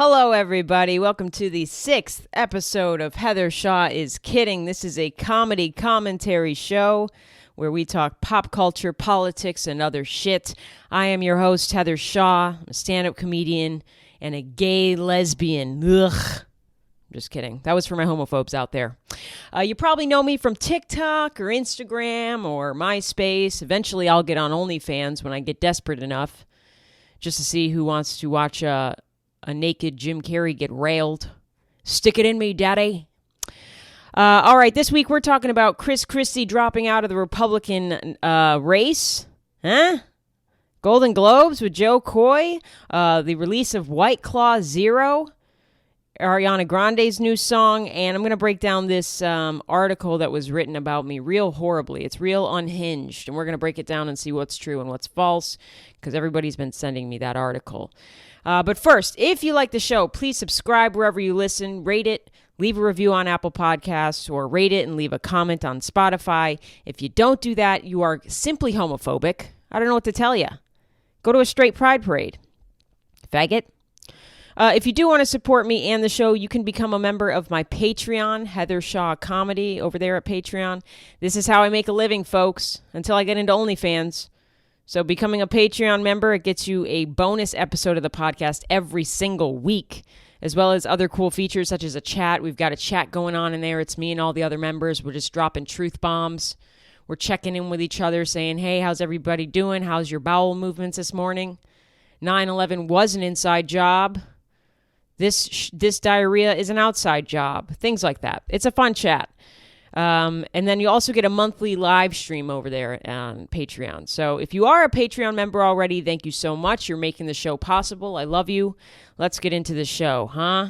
Hello, everybody. Welcome to the 6th episode of Heather Shaw is Kidding. This is a comedy commentary show where we talk pop culture, politics, and other shit. I am your host, Heather Shaw. I'm a stand-up comedian and a gay lesbian. Ugh. Just kidding. That was for my homophobes out there. You probably know me from TikTok or Instagram or MySpace. Eventually, I'll get on OnlyFans when I get desperate enough just to see who wants to watch a naked Jim Carrey get railed. Stick it in me, daddy. All right, this week we're talking about Chris Christie dropping out of the Republican race. Huh? Golden Globes with Joe Coy. The release of White Claw Zero. Ariana Grande's new song. And I'm going to break down this article that was written about me real horribly. It's real unhinged. And we're going to break it down and see what's true and what's false, because everybody's been sending me that article. But first, if you like the show, please subscribe wherever you listen, rate it, leave a review on Apple Podcasts, or rate it and leave a comment on Spotify. If you don't do that, you are simply homophobic. I don't know what to tell you. Go to a straight pride parade. Faggot. If you do want to support me and the show, you can become a member of my Patreon, Heather Shaw Comedy, over there at Patreon. This is how I make a living, folks, until I get into OnlyFans. So becoming a Patreon member, it gets you a bonus episode of the podcast every single week, as well as other cool features such as a chat. We've got a chat going on in there. It's me and all the other members. We're just dropping truth bombs. We're checking in with each other saying, hey, how's everybody doing? How's your bowel movements this morning? 9/11 was an inside job. This diarrhea is an outside job. Things like that. It's a fun chat. And then you also get a monthly live stream over there on Patreon. So if you are a Patreon member already, thank you so much. You're making the show possible. I love you. Let's get into the show, huh?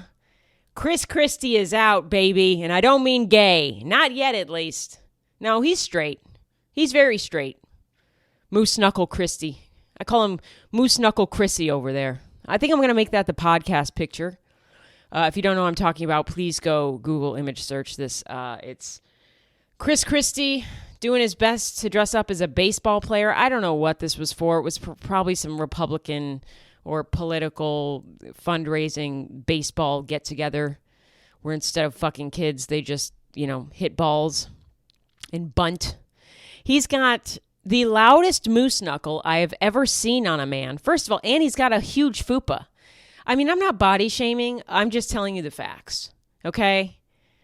Chris Christie is out, baby. And I don't mean gay. Not yet, at least. No, he's straight. He's very straight. Moose Knuckle Christie. I call him Moose Knuckle Christie over there. I think I'm going to make that the podcast picture. If you don't know what I'm talking about, please go Google image search this. It's Chris Christie doing his best to dress up as a baseball player. I don't know what this was for. It was probably some Republican or political fundraising baseball get-together where instead of fucking kids, they just, hit balls and bunt. He's got the loudest moose knuckle I have ever seen on a man. First of all, and he's got a huge fupa. I mean, I'm not body shaming. I'm just telling you the facts, okay?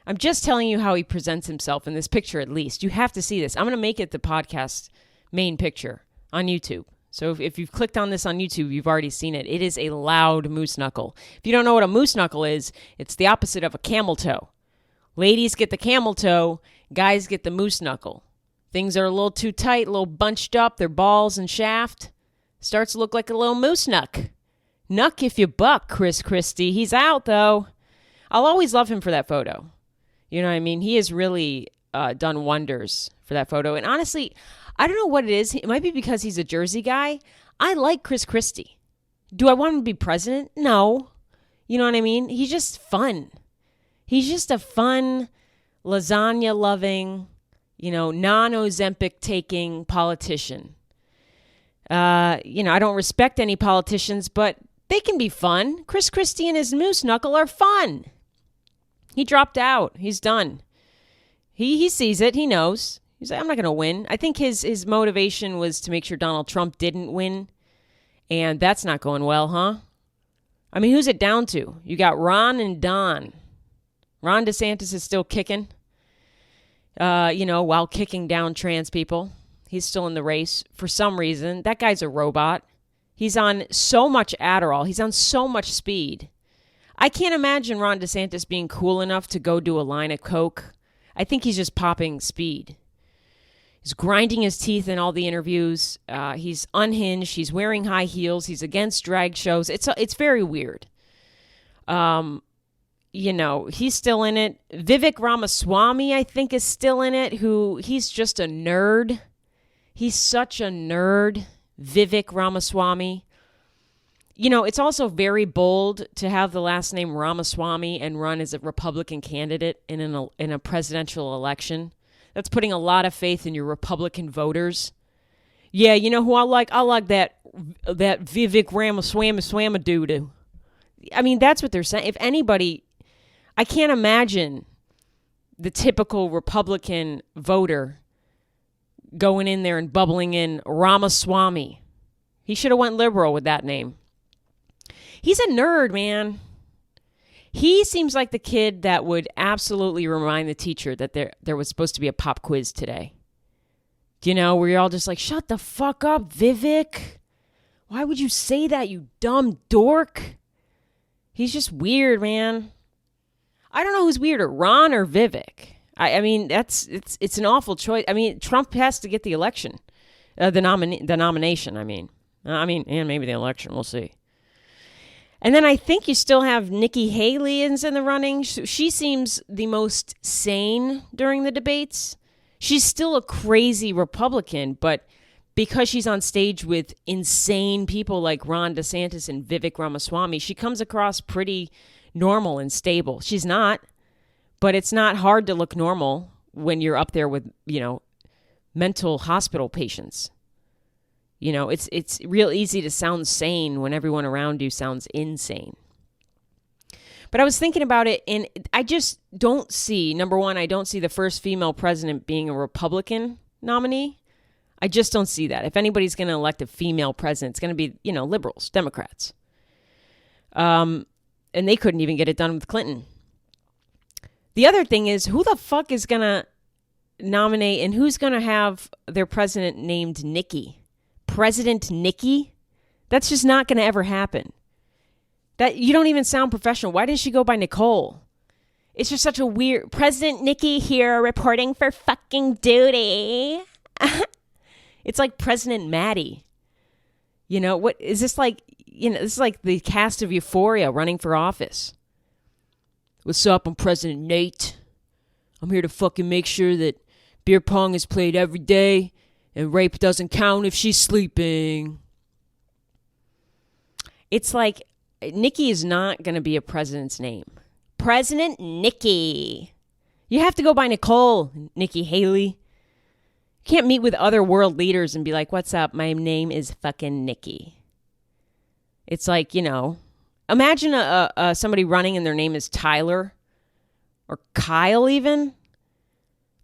I'm just telling you how he presents himself in this picture, at least. You have to see this. I'm going to make it the podcast main picture on YouTube. So if you've clicked on this on YouTube, you've already seen it. It is a loud moose knuckle. If you don't know what a moose knuckle is, it's the opposite of a camel toe. Ladies get the camel toe. Guys get the moose knuckle. Things are a little too tight, a little bunched up. Their balls and shaft starts to look like a little moose knuck. Knuck if you buck, Chris Christie. He's out, though. I'll always love him for that photo. You know what I mean? He has really done wonders for that photo. And honestly, I don't know what it is. It might be because he's a Jersey guy. I like Chris Christie. Do I want him to be president? No. You know what I mean? He's just fun. He's just a fun, lasagna-loving, non-Ozempic taking politician. I don't respect any politicians, but they can be fun. Chris Christie and his moose knuckle are fun. He dropped out. He's done. He sees it. He knows. He's like, I'm not going to win. I think his motivation was to make sure Donald Trump didn't win, and that's not going well, huh? I mean, who's it down to? You got Ron and Don. Ron DeSantis is still kicking. While kicking down trans people. He's still in the race for some reason. That guy's a robot. He's on so much Adderall. He's on so much speed. I can't imagine Ron DeSantis being cool enough to go do a line of coke. I think he's just popping speed. He's grinding his teeth in all the interviews. He's unhinged. He's wearing high heels. He's against drag shows. It's very weird. He's still in it. Vivek Ramaswamy, I think, is still in it, he's just a nerd. He's such a nerd, Vivek Ramaswamy. It's also very bold to have the last name Ramaswamy and run as a Republican candidate in a presidential election. That's putting a lot of faith in your Republican voters. Yeah, you know who I like? I like that Vivek Ramaswamy dude. I mean, that's what they're saying. If anybody, I can't imagine the typical Republican voter going in there and bubbling in Ramaswamy. He should have went liberal with that name. He's a nerd, man. He seems like the kid that would absolutely remind the teacher that there was supposed to be a pop quiz today. You know, where you're all just like, shut the fuck up, Vivek. Why would you say that, you dumb dork? He's just weird, man. I don't know who's weirder, Ron or Vivek. I mean, it's an awful choice. I mean, Trump has to get the election, the nomination. I mean, and maybe the election. We'll see. And then I think you still have Nikki Haley in the running. She seems the most sane during the debates. She's still a crazy Republican, but because she's on stage with insane people like Ron DeSantis and Vivek Ramaswamy, she comes across pretty normal and stable. She's not. But it's not hard to look normal when you're up there with, mental hospital patients. It's real easy to sound sane when everyone around you sounds insane. But I was thinking about it, and I just don't see, number one, I don't see the first female president being a Republican nominee. I just don't see that. If anybody's going to elect a female president, it's going to be, liberals, Democrats. And they couldn't even get it done with Clinton. The other thing is, who the fuck is going to nominate and who's going to have their president named Nikki? President Nikki? That's just not going to ever happen. That you don't even sound professional. Why didn't she go by Nicole? It's just such a weird... President Nikki here reporting for fucking duty. It's like President Maddie. What is this like? This is like the cast of Euphoria running for office. What's up? I'm President Nate. I'm here to fucking make sure that beer pong is played every day and rape doesn't count if she's sleeping. It's like Nikki is not going to be a president's name. President Nikki. You have to go by Nicole, Nikki Haley. You can't meet with other world leaders and be like, what's up? My name is fucking Nikki. It's like, imagine somebody running and their name is Tyler or Kyle even.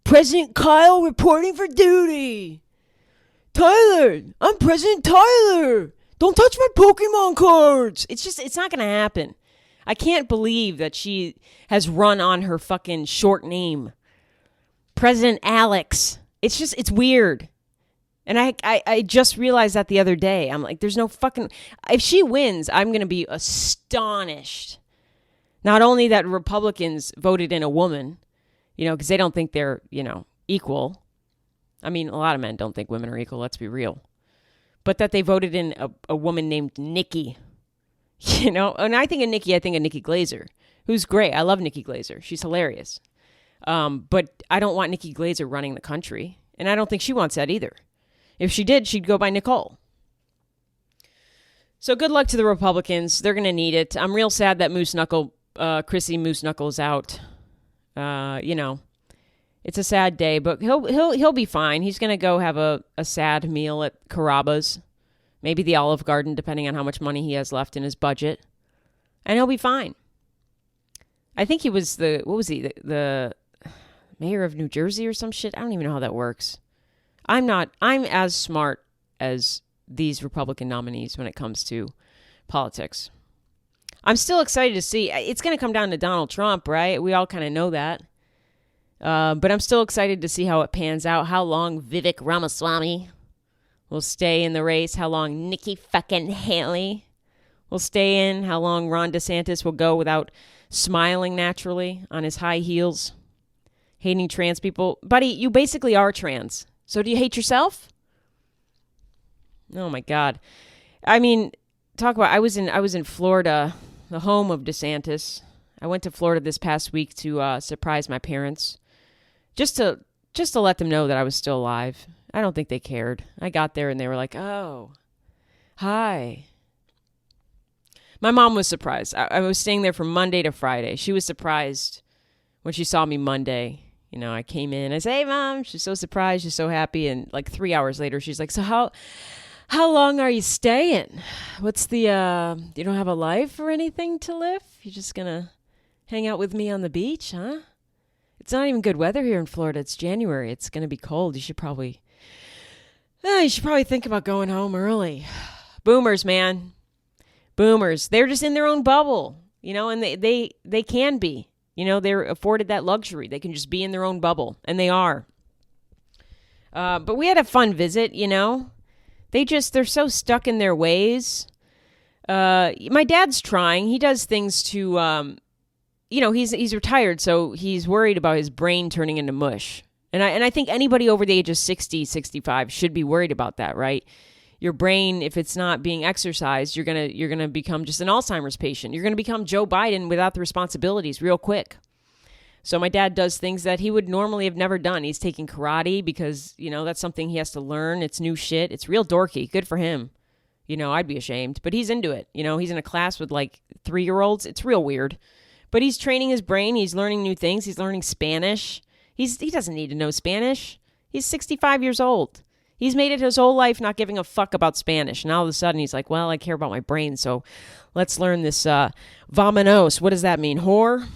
President Kyle reporting for duty. Tyler, I'm President Tyler. Don't touch my Pokemon cards. It's not going to happen. I can't believe that she has run on her fucking short name. President Alex. It's weird. And I just realized that the other day. I'm like, there's no fucking... If she wins, I'm going to be astonished. Not only that Republicans voted in a woman, because they don't think they're, equal. I mean, a lot of men don't think women are equal, let's be real. But that they voted in a woman named Nikki. And I think of Nikki Glaser, who's great. I love Nikki Glaser. She's hilarious. But I don't want Nikki Glaser running the country. And I don't think she wants that either. If she did, she'd go by Nicole. So good luck to the Republicans. They're going to need it. I'm real sad that Chrissy Moose Knuckle is out. It's a sad day, but he'll be fine. He's going to go have a sad meal at Carrabba's, maybe the Olive Garden, depending on how much money he has left in his budget, and he'll be fine. I think he was the mayor of New Jersey or some shit. I don't even know how that works. I'm as smart as these Republican nominees when it comes to politics. I'm still excited to see. It's going to come down to Donald Trump, right? We all kind of know that. But I'm still excited to see how it pans out, how long Vivek Ramaswamy will stay in the race, how long Nikki fucking Haley will stay in, how long Ron DeSantis will go without smiling naturally on his high heels, hating trans people. Buddy, you basically are trans. So do you hate yourself? Oh my God. I mean, talk about, I was in Florida, the home of DeSantis. I went to Florida this past week to surprise my parents. Just to let them know that I was still alive. I don't think they cared. I got there and they were like, oh, hi. My mom was surprised. I was staying there from Monday to Friday. She was surprised when she saw me Monday. I came in. I said, hey, Mom. She's so surprised. She's so happy. And like 3 hours later, she's like, so how How long are you staying? What's the, you don't have a life or anything to live? You're just gonna hang out with me on the beach, huh? It's not even good weather here in Florida. It's January. It's gonna be cold. You should probably think about going home early. Boomers, man. Boomers. They're just in their own bubble, and they can be. They're afforded that luxury. They can just be in their own bubble, and they are. But we had a fun visit, They're so stuck in their ways. My dad's trying. He does things to, he's retired, so he's worried about his brain turning into mush. And I think anybody over the age of 60, 65 should be worried about that, right? Your brain, if it's not being exercised, you're gonna become just an Alzheimer's patient. You're gonna become Joe Biden without the responsibilities real quick. So my dad does things that he would normally have never done. He's taking karate because, that's something he has to learn. It's new shit. It's real dorky. Good for him. I'd be ashamed, but he's into it. He's in a class with like 3-year-olds. It's real weird, but he's training his brain. He's learning new things. He's learning Spanish. He doesn't need to know Spanish. He's 65 years old. He's made it his whole life not giving a fuck about Spanish. And all of a sudden he's like, well, I care about my brain. So let's learn this vamonos. What does that mean? Whore?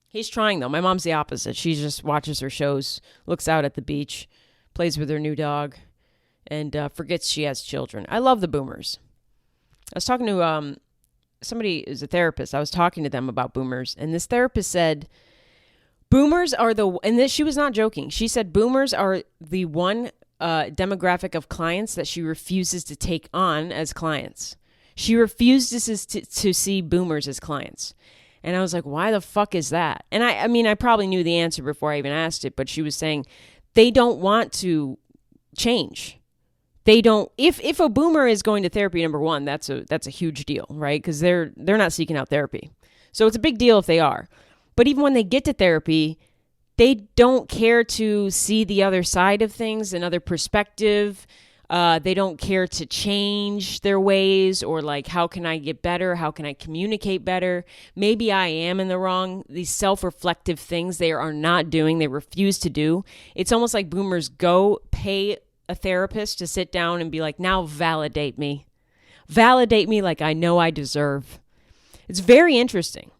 He's trying, though. My mom's the opposite. She just watches her shows, looks out at the beach, plays with her new dog, and forgets she has children. I love the boomers. I was talking to somebody who's a therapist. I was talking to them about boomers, and this therapist said, boomers are she was not joking. She said boomers are the one demographic of clients that she refuses to take on as clients. She refuses to see boomers as clients. And I was like, why the fuck is that? And I probably knew the answer before I even asked it, but she was saying they don't want to change. They don't, if a boomer is going to therapy, number one, that's a huge deal, right? Because they're not seeking out therapy. So it's a big deal if they are. But even when they get to therapy, they don't care to see the other side of things, another perspective. They don't care to change their ways or like, how can I get better? How can I communicate better? Maybe I am in the wrong. These self-reflective things they are not doing. They refuse to do. It's almost like boomers go pay a therapist to sit down and be like, now validate me. Validate me like I know I deserve. It's very interesting.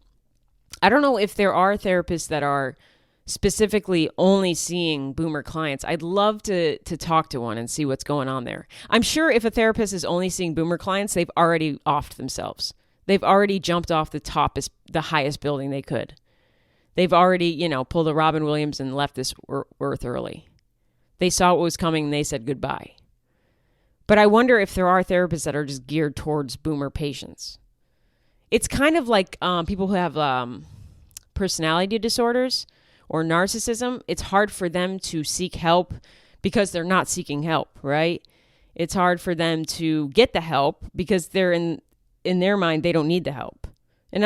I don't know if there are therapists that are specifically only seeing boomer clients. I'd love to talk to one and see what's going on there. I'm sure if a therapist is only seeing boomer clients, they've already offed themselves. They've already jumped off the highest building they could. They've already, pulled a Robin Williams and left this earth early. They saw what was coming and they said goodbye. But I wonder if there are therapists that are just geared towards boomer patients. It's kind of like people who have personality disorders or narcissism. It's hard for them to seek help because they're not seeking help, right? It's hard for them to get the help because they're in their mind, they don't need the help. And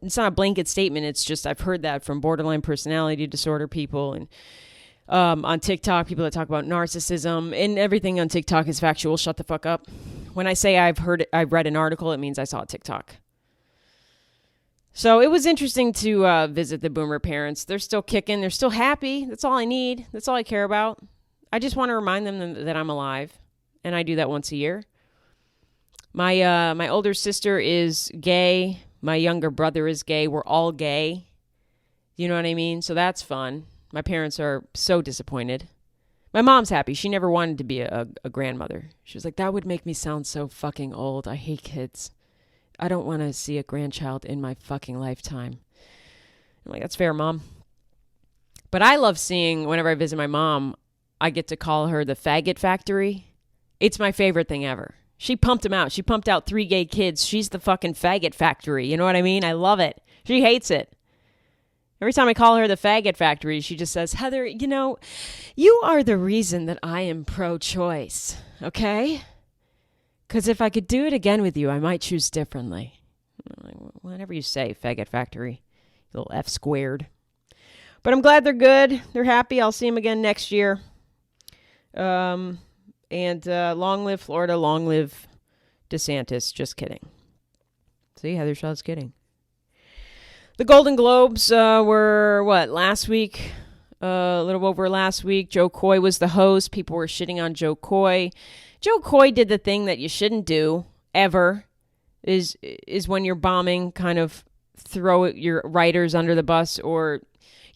it's not a blanket statement. It's just, I've heard that from borderline personality disorder people and on TikTok, people that talk about narcissism, and everything on TikTok is factual. Shut the fuck up. When I say I've read an article, it means I saw a TikTok. So it was interesting to visit the boomer parents. They're still kicking. They're still happy. That's all I need. That's all I care about. I just want to remind them that I'm alive, and I do that once a year. My older sister is gay. My younger brother is gay. We're all gay. You know what I mean? So that's fun. My parents are so disappointed. My mom's happy. She never wanted to be a grandmother. She was like, that would make me sound so fucking old. I hate kids. I don't want to see a grandchild in my fucking lifetime. I'm like, that's fair, Mom. But I love seeing, whenever I visit my mom, I get to call her the faggot factory. It's my favorite thing ever. She pumped him out. She pumped out 3 gay kids. She's the fucking faggot factory. You know what I mean? I love it. She hates it. Every time I call her the faggot factory, she just says, Heather, you are the reason that I am pro-choice, okay? Because if I could do it again with you, I might choose differently. Whatever you say, faggot factory. Little F squared. But I'm glad they're good. They're happy. I'll see them again next year. And long live Florida. Long live DeSantis. Just kidding. See, Heather Shaw's kidding. The Golden Globes were, last week? A little over last week. Joe Coy was the host. People were shitting on Joe Coy. Joe Coy did the thing that you shouldn't do ever, is when you're bombing, kind of throw your writers under the bus. Or,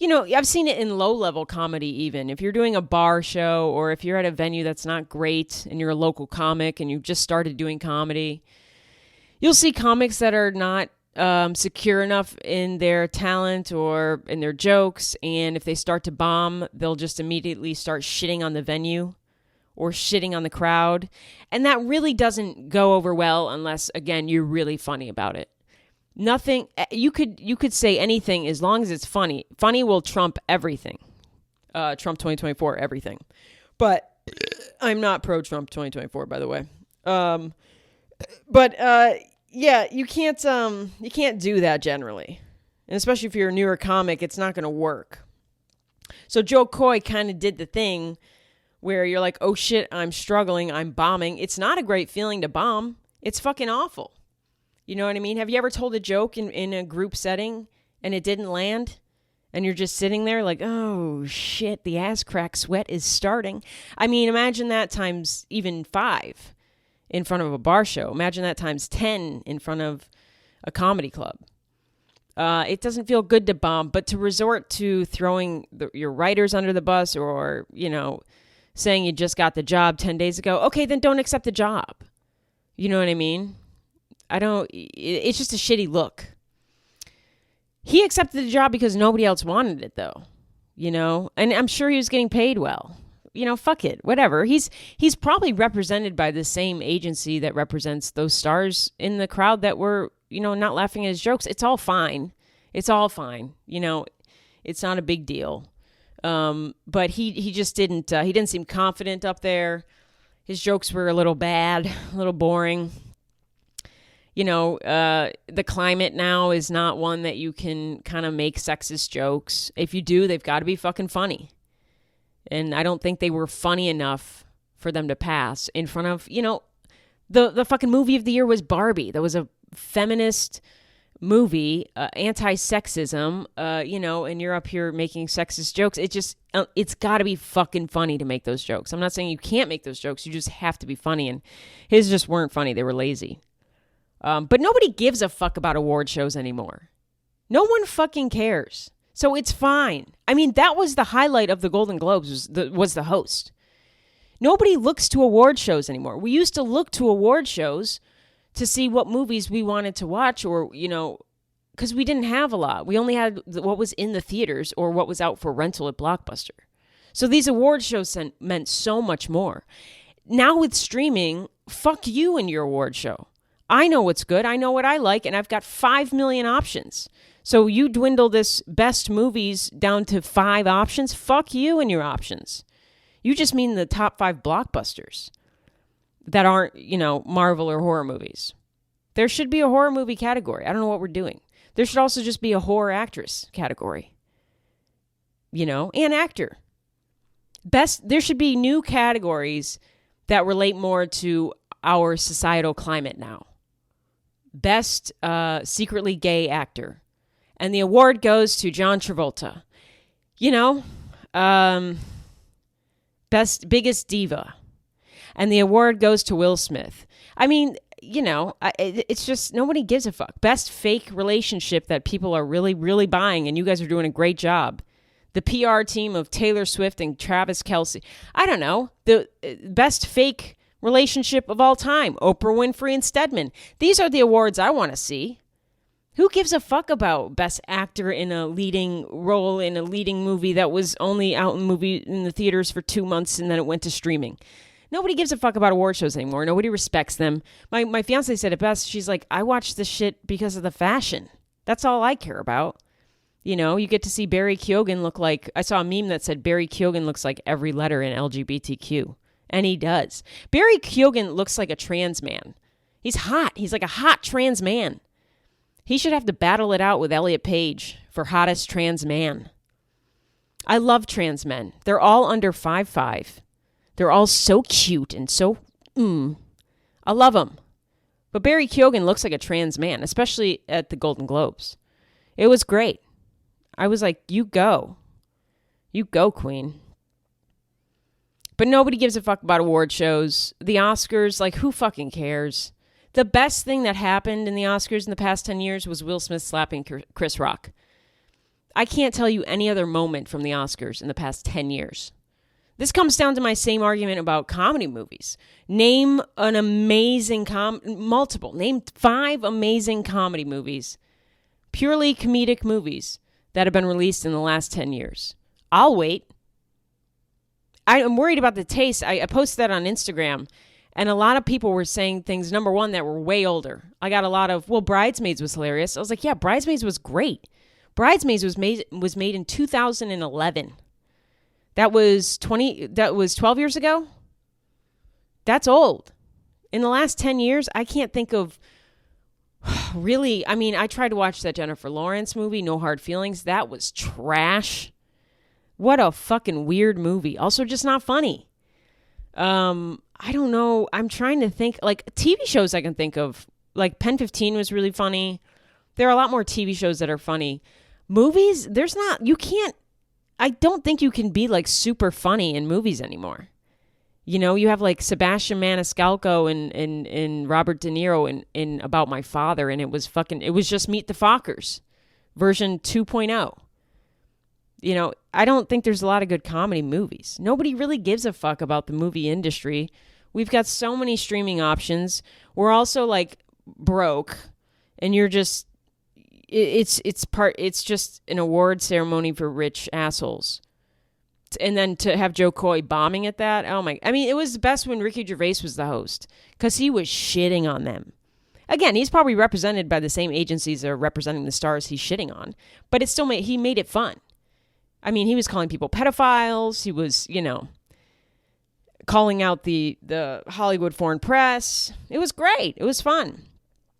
I've seen it in low-level comedy even. If you're doing a bar show, or if you're at a venue that's not great and you're a local comic and you've just started doing comedy, you'll see comics that are not secure enough in their talent or in their jokes, and if they start to bomb, they'll just immediately start shitting on the venue or shitting on the crowd. And that really doesn't go over well unless, again, you're really funny about it. Nothing, you could say anything as long as it's funny. Funny will trump everything. Trump 2024, everything. But I'm not pro Trump 2024, by the way. Yeah, you can't do that generally. And especially if you're a newer comic, it's not going to work. So Joe Coy kind of did the thing where you're like, oh shit, I'm struggling, I'm bombing. It's not a great feeling to bomb. It's fucking awful. You know what I mean? Have you ever told a joke in a group setting and it didn't land? And you're just sitting there like, oh shit, the ass crack sweat is starting. I mean, imagine that times even 5 in front of a bar show. Imagine that times 10 in front of a comedy club. It doesn't feel good to bomb, but to resort to throwing your writers under the bus, or, saying you just got the job 10 days ago, okay, then don't accept the job. You know what I mean? It's just a shitty look. He accepted the job because nobody else wanted it, though, and I'm sure he was getting paid well. Fuck it, whatever. He's probably represented by the same agency that represents those stars in the crowd that were, not laughing at his jokes. It's all fine. It's all fine. It's not a big deal. But he just didn't seem confident up there. His jokes were a little bad, a little boring. The climate now is not one that you can kind of make sexist jokes. If you do, they've got to be fucking funny. And I don't think they were funny enough for them to pass in front of, the fucking movie of the year was Barbie. That was a feminist movie, anti-sexism, and you're up here making sexist jokes. It's got to be fucking funny to make those jokes. I'm not saying you can't make those jokes. You just have to be funny. And his just weren't funny. They were lazy. But nobody gives a fuck about award shows anymore. No one fucking cares. So it's fine. I mean, that was the highlight of the Golden Globes, was the host. Nobody looks to award shows anymore. We used to look to award shows to see what movies we wanted to watch, or, because we didn't have a lot. We only had what was in the theaters or what was out for rental at Blockbuster. So these award shows meant so much more. Now with streaming, fuck you and your award show. I know what's good. I know what I like, and I've got 5 million options. So you dwindle this best movies down to 5 options? Fuck you and your options. You just mean the top 5 blockbusters that aren't, Marvel or horror movies. There should be a horror movie category. I don't know what we're doing. There should also just be a horror actress category. And actor. There should be new categories that relate more to our societal climate now. Best secretly gay actor. And the award goes to John Travolta. Biggest diva. And the award goes to Will Smith. I mean, it's just nobody gives a fuck. Best fake relationship that people are really, really buying, and you guys are doing a great job. The PR team of Taylor Swift and Travis Kelce. I don't know. The best fake relationship of all time. Oprah Winfrey and Stedman. These are the awards I want to see. Who gives a fuck about best actor in a leading role in a leading movie that was only out in the theaters for 2 months and then it went to streaming? Nobody gives a fuck about award shows anymore. Nobody respects them. My fiance said it best. She's like, I watch this shit because of the fashion. That's all I care about. You get to see Barry Keoghan look like, I saw a meme that said Barry Keoghan looks like every letter in LGBTQ. And he does. Barry Keoghan looks like a trans man. He's hot. He's like a hot trans man. He should have to battle it out with Elliot Page for hottest trans man. I love trans men. They're all under 5'5". They're all so cute and so, I love them. But Barry Keoghan looks like a trans man, especially at the Golden Globes. It was great. I was like, you go. You go, queen. But nobody gives a fuck about award shows. The Oscars, like, who fucking cares? The best thing that happened in the Oscars in the past 10 years was Will Smith slapping Chris Rock. I can't tell you any other moment from the Oscars in the past 10 years. This comes down to my same argument about comedy movies. Name an amazing Name 5 amazing comedy movies, purely comedic movies that have been released in the last 10 years. I'll wait. I'm worried about the taste. I posted that on Instagram, and a lot of people were saying things, number one, that were way older. I got a lot of, well, Bridesmaids was hilarious. I was like, yeah, Bridesmaids was great. Bridesmaids was made in 2011. That was 12 years ago. That's old. In the last 10 years, I can't think of really, I mean, I tried to watch that Jennifer Lawrence movie, No Hard Feelings. That was trash. What a fucking weird movie. Also just not funny. I don't know. I'm trying to think, like, TV shows I can think of. Like Pen 15 was really funny. There are a lot more TV shows that are funny. Movies, I don't think you can be like super funny in movies anymore. You know, you have like Sebastian Maniscalco and Robert De Niro in About My Father, and it was just Meet the Fockers version 2.0. You know, I don't think there's a lot of good comedy movies. Nobody really gives a fuck about the movie industry. We've got so many streaming options. We're also like broke, and you're just it's just an award ceremony for rich assholes. And then to have Joe Coy bombing at that, oh my, I mean, it was best when Ricky Gervais was the host, because he was shitting on them. Again, he's probably represented by the same agencies that are representing the stars he's shitting on, but he made it fun. I mean, he was calling people pedophiles. He was, you know, calling out the Hollywood foreign press. It was great. It was fun.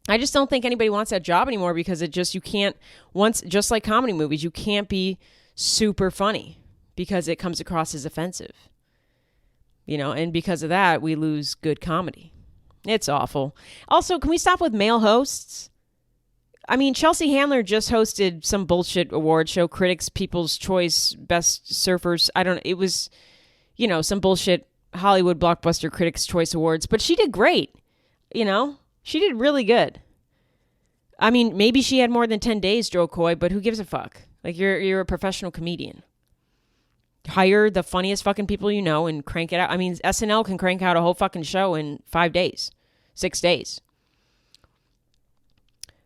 I just don't think anybody wants that job anymore, because just like comedy movies, you can't be super funny because it comes across as offensive. You know, and because of that, we lose good comedy. It's awful. Also, can we stop with male hosts? I mean, Chelsea Handler just hosted some bullshit award show, Critics' People's Choice, Best Surfers. I don't know. It was, you know, some bullshit Hollywood blockbuster Critics' Choice Awards, but she did great. You know, she did really good. I mean, maybe she had more than 10 days, Joe Coy, but who gives a fuck? Like, you're a professional comedian. Hire the funniest fucking people you know and crank it out. I mean, SNL can crank out a whole fucking show in 5 days, 6 days.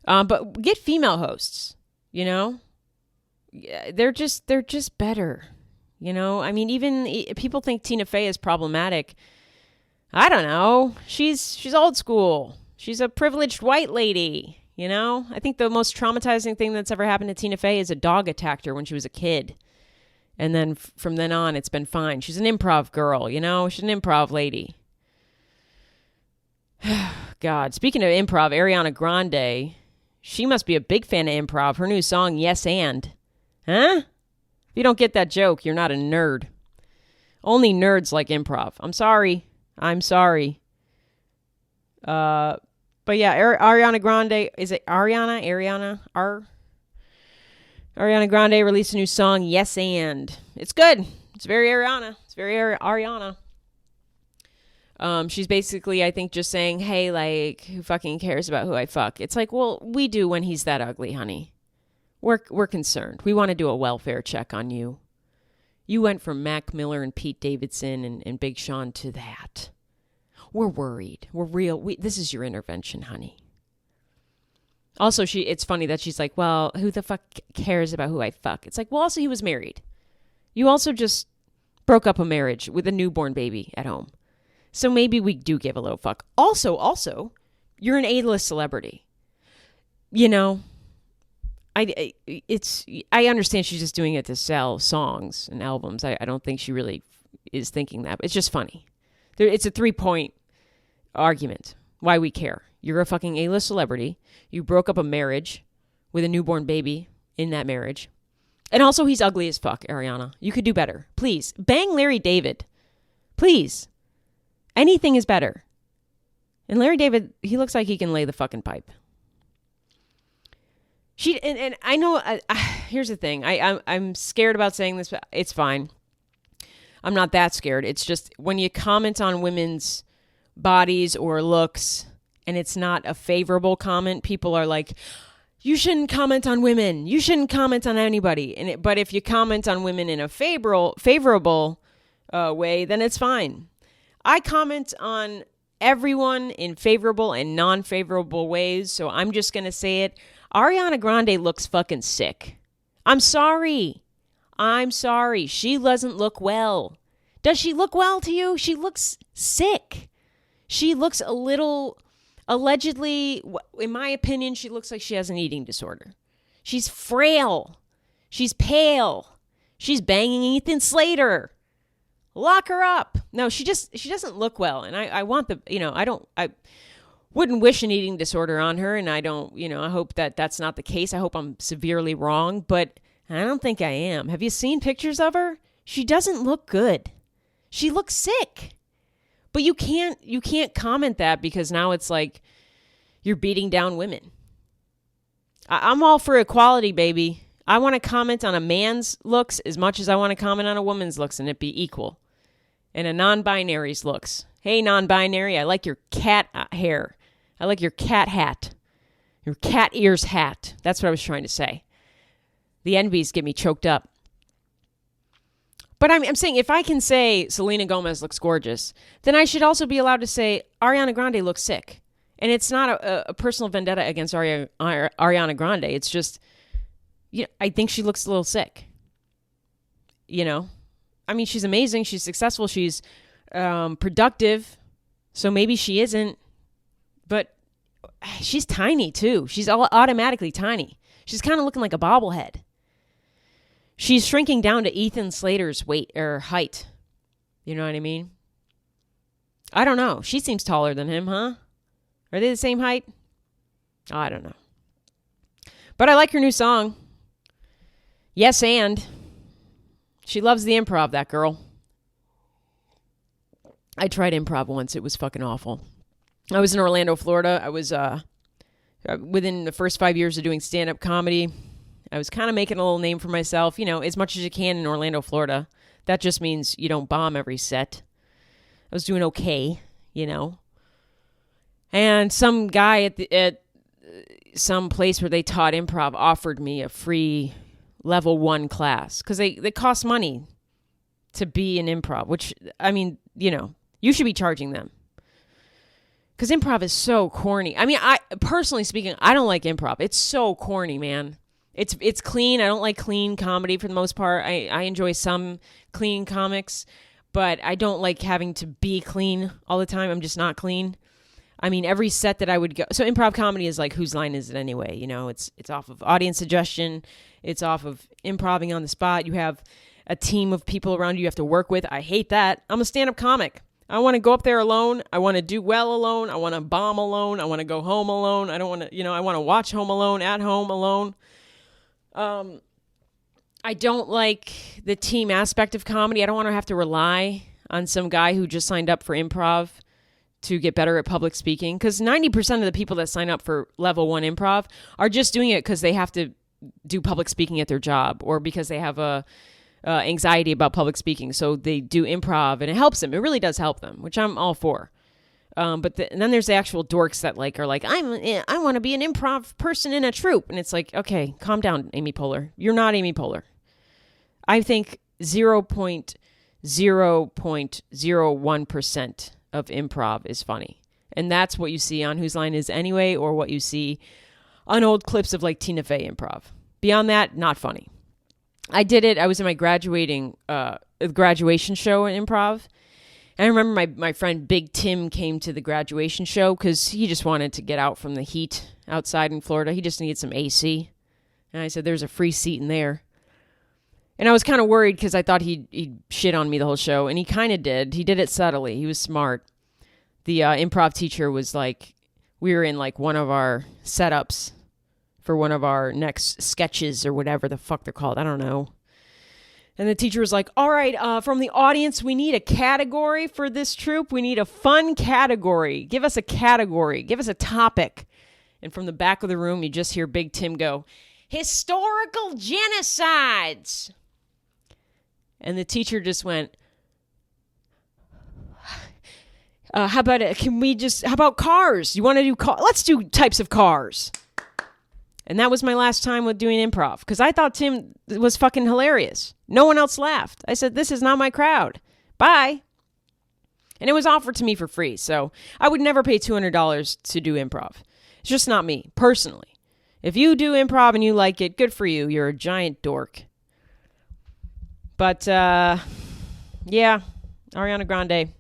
But get female hosts, you know? They're just better, you know? I mean, even people think Tina Fey is problematic. I don't know. She's old school. She's a privileged white lady, you know? I think the most traumatizing thing that's ever happened to Tina Fey is a dog attacked her when she was a kid. And then from then on, it's been fine. She's an improv girl, you know? She's an improv lady. God, speaking of improv, Ariana Grande, she must be a big fan of improv. Her new song, Yes And. Huh? If you don't get that joke, you're not a nerd. Only nerds like improv. I'm sorry. But yeah, Ariana Grande, is it Ariana? Ariana Grande released a new song, Yes And. It's good. It's very Ariana. Ariana. She's basically, I think, just saying, hey, like, who fucking cares about who I fuck? It's like, well, we do when he's that ugly, honey. We're concerned. We want to do a welfare check on you. You went from Mac Miller and Pete Davidson and Big Sean to that. We're worried. We're real. This is your intervention, honey. Also, it's funny that she's like, well, who the fuck cares about who I fuck? It's like, well, also he was married. You also just broke up a marriage with a newborn baby at home. So maybe we do give a little fuck. Also, you're an A-list celebrity. You know, I understand she's just doing it to sell songs and albums. I don't think she really is thinking that. But it's just funny. It's a 3-point argument. Why we care. You're a fucking A-list celebrity. You broke up a marriage with a newborn baby in that marriage. And also, he's ugly as fuck, Ariana. You could do better. Please. Bang Larry David. Please. Anything is better. And Larry David, he looks like he can lay the fucking pipe. And I know, here's the thing. I'm scared about saying this, but it's fine. I'm not that scared. It's just when you comment on women's bodies or looks and it's not a favorable comment, people are like, you shouldn't comment on women. You shouldn't comment on anybody. But if you comment on women in a favorable way, then it's fine. I comment on everyone in favorable and non-favorable ways, so I'm just going to say it. Ariana Grande looks fucking sick. I'm sorry. She doesn't look well. Does she look well to you? She looks sick. She looks a little, allegedly, in my opinion, she looks like she has an eating disorder. She's frail. She's pale. She's banging Ethan Slater. Lock her up. No, she doesn't look well. And I want I wouldn't wish an eating disorder on her. And I hope that that's not the case. I hope I'm severely wrong, but I don't think I am. Have you seen pictures of her? She doesn't look good. She looks sick. But you can't comment that because now it's like you're beating down women. I'm all for equality, baby. I want to comment on a man's looks as much as I want to comment on a woman's looks and it be equal. And a non-binary's looks. Hey, non-binary, I like your cat hair. I like your cat hat. Your cat ears hat. That's what I was trying to say. The envies get me choked up. But I'm saying if I can say Selena Gomez looks gorgeous, then I should also be allowed to say Ariana Grande looks sick. And it's not a personal vendetta against Ariana Grande. It's just, I think she looks a little sick. I mean, she's amazing. She's successful. She's productive. So maybe she isn't. But she's tiny, too. She's automatically tiny. She's kind of looking like a bobblehead. She's shrinking down to Ethan Slater's weight or height. You know what I mean? I don't know. She seems taller than him, huh? Are they the same height? I don't know. But I like her new song. Yes, and she loves the improv, that girl. I tried improv once. It was fucking awful. I was in Orlando, Florida. I was within the first 5 years of doing stand-up comedy. I was kind of making a little name for myself, as much as you can in Orlando, Florida. That just means you don't bomb every set. I was doing okay, And some guy at some place where they taught improv offered me a free level 1 class because they cost money to be in improv, which, I mean, you should be charging them. Because improv is so corny. I mean, personally speaking, I don't like improv. It's so corny, man. It's clean. I don't like clean comedy for the most part. I enjoy some clean comics, but I don't like having to be clean all the time. I'm just not clean. I mean, every set that I would go... So improv comedy is like, whose line is it anyway? It's off of audience suggestion. It's off of improvising on the spot. You have a team of people around you have to work with. I hate that. I'm a stand-up comic. I want to go up there alone. I want to do well alone. I want to bomb alone. I want to go home alone. I don't want to, I want to watch Home Alone at home alone. I don't like the team aspect of comedy. I don't want to have to rely on some guy who just signed up for improv to get better at public speaking. Because 90% of the people that sign up for level 1 improv are just doing it because they have to do public speaking at their job or because they have a anxiety about public speaking. So they do improv and it helps them. It really does help them, which I'm all for. And then there's the actual dorks that are like, I want to be an improv person in a troupe. And it's like, okay, calm down, Amy Poehler. You're not Amy Poehler. I think 0.01% of improv is funny. And that's what you see on Whose Line Is Anyway, or what you see on old clips of like Tina Fey improv. Beyond that, not funny. I did it. I was in my graduation show in improv. And I remember my friend Big Tim came to the graduation show because he just wanted to get out from the heat outside in Florida. He just needed some AC. And I said, there's a free seat in there. And I was kind of worried because I thought he'd shit on me the whole show. And he kind of did. He did it subtly. He was smart. The improv teacher was like, we were in like one of our setups for one of our next sketches or whatever the fuck they're called. I don't know. And the teacher was like, all right, from the audience, we need a category for this troupe. We need a fun category. Give us a category. Give us a topic. And from the back of the room, you just hear Big Tim go, historical genocides. And the teacher just went, How about cars? You want to do let's do types of cars. And that was my last time with doing improv because I thought Tim was fucking hilarious. No one else laughed. I said, this is not my crowd. Bye. And it was offered to me for free. So I would never pay $200 to do improv. It's just not me, personally. If you do improv and you like it, good for you. You're a giant dork. But, yeah, Ariana Grande.